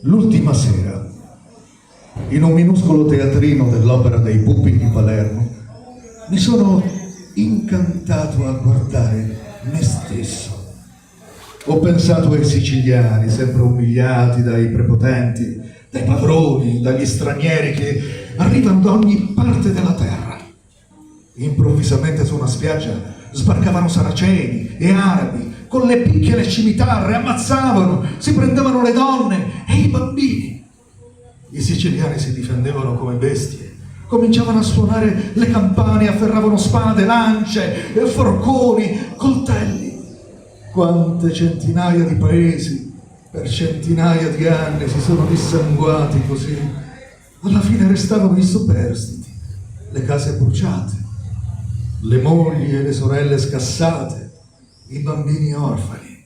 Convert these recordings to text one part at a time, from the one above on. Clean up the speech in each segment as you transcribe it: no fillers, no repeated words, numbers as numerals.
L'ultima sera, in un minuscolo teatrino dell'Opera dei Pupi di Palermo, mi sono incantato a guardare me stesso. Ho pensato ai siciliani, sempre umiliati dai prepotenti, dai padroni, dagli stranieri che arrivano da ogni parte della terra. Improvvisamente su una spiaggia sbarcavano saraceni e arabi, con le picche e le scimitarre, ammazzavano, si prendevano le donne e i bambini. I siciliani si difendevano come bestie, cominciavano a suonare le campane, afferravano spade, lance, forconi, coltelli. Quante centinaia di paesi, per centinaia di anni, si sono dissanguati così. Alla fine restavano i superstiti, le case bruciate, le mogli e le sorelle scassate, i bambini orfani.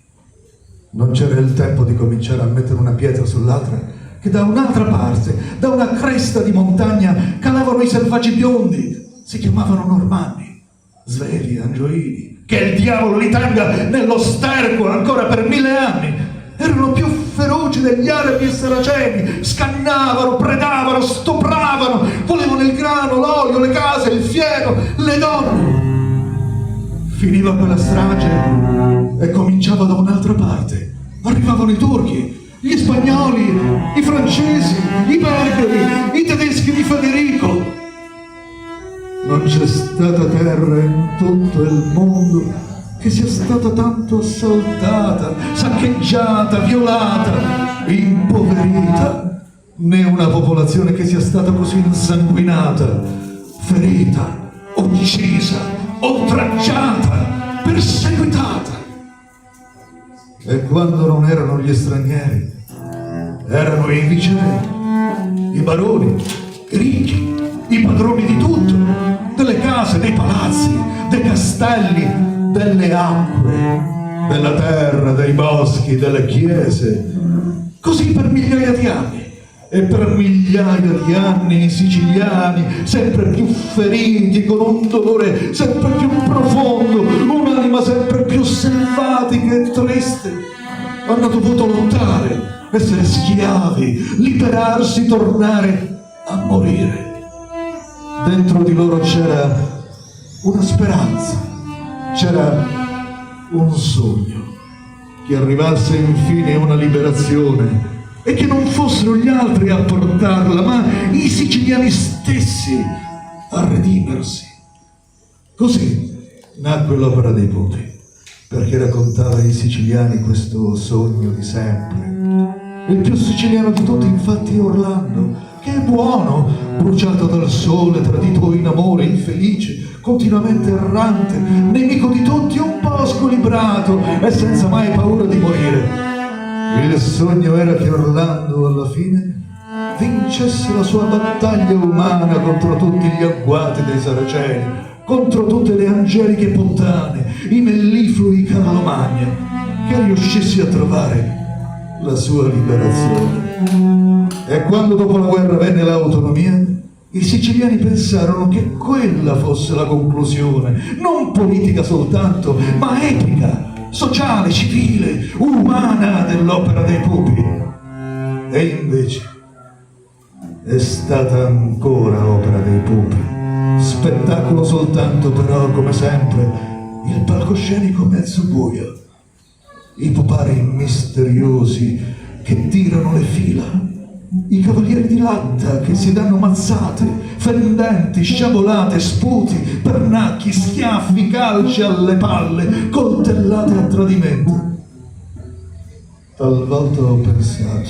Non c'era il tempo di cominciare a mettere una pietra sull'altra, che da un'altra parte, da una cresta di montagna, calavano i selvaggi biondi, si chiamavano normanni, svevi, angioini, che il diavolo li tenga nello sterco ancora per 1000 anni. Erano più feroci degli arabi e saraceni, scannavano, predavano, stupravano, volevano il grano, l'olio, le case, il fieno, le donne. Finiva quella strage e cominciava da un'altra parte. Arrivavano i turchi, gli spagnoli, i francesi, i bergeri, i tedeschi di Federico. Non c'è stata terra in tutto il mondo che sia stata tanto assaltata, saccheggiata, violata, impoverita, né una popolazione che sia stata così insanguinata, ferita, uccisa, oltraggiata, perseguitata. E quando non erano gli stranieri, erano i vicini, i baroni, i ricchi, i padroni di tutto, delle case, dei palazzi, dei castelli, delle acque, della terra, dei boschi, delle chiese. Così per migliaia di anni. E per migliaia di anni i siciliani, sempre più feriti, con un dolore sempre più profondo, un'anima sempre più selvatica e triste, hanno dovuto lottare, essere schiavi, liberarsi, tornare a morire. Dentro di loro c'era una speranza, c'era un sogno, che arrivasse infine una liberazione e che non fossero gli altri a portarla, ma i siciliani stessi a redimersi. Così nacque l'Opera dei Pupi, perché raccontava ai siciliani questo sogno di sempre. Il più siciliano di tutti infatti è Orlando, che è buono, bruciato dal sole, tradito in amore, infelice, continuamente errante, nemico di tutti, un po' squilibrato e senza mai paura di morire. Il sogno era che Orlando alla fine vincesse la sua battaglia umana contro tutti gli agguati dei saraceni, contro tutte le angeliche puttane, i melliflui Carlomagna, che riuscisse a trovare la sua liberazione. E quando dopo la guerra venne l'autonomia, i siciliani pensarono che quella fosse la conclusione, non politica soltanto, ma epica, sociale, civile, umana dell'Opera dei Pupi. E invece è stata ancora Opera dei Pupi, spettacolo soltanto, però come sempre il palcoscenico mezzo buio, i pupari misteriosi che tirano le fila, i cavalieri di latta che si danno mazzate, fendenti, sciabolate, sputi, pernacchi, schiaffi, calci alle palle, coltellate a tradimento. Talvolta ho pensato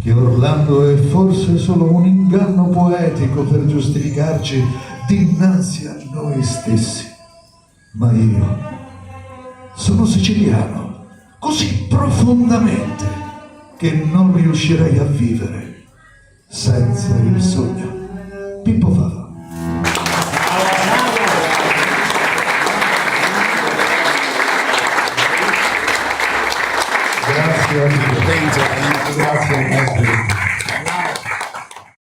che Orlando è forse solo un inganno poetico per giustificarci dinanzi a noi stessi. Ma io sono siciliano, così profondamente, che non riuscirei a vivere senza il sogno. Pippo Fava.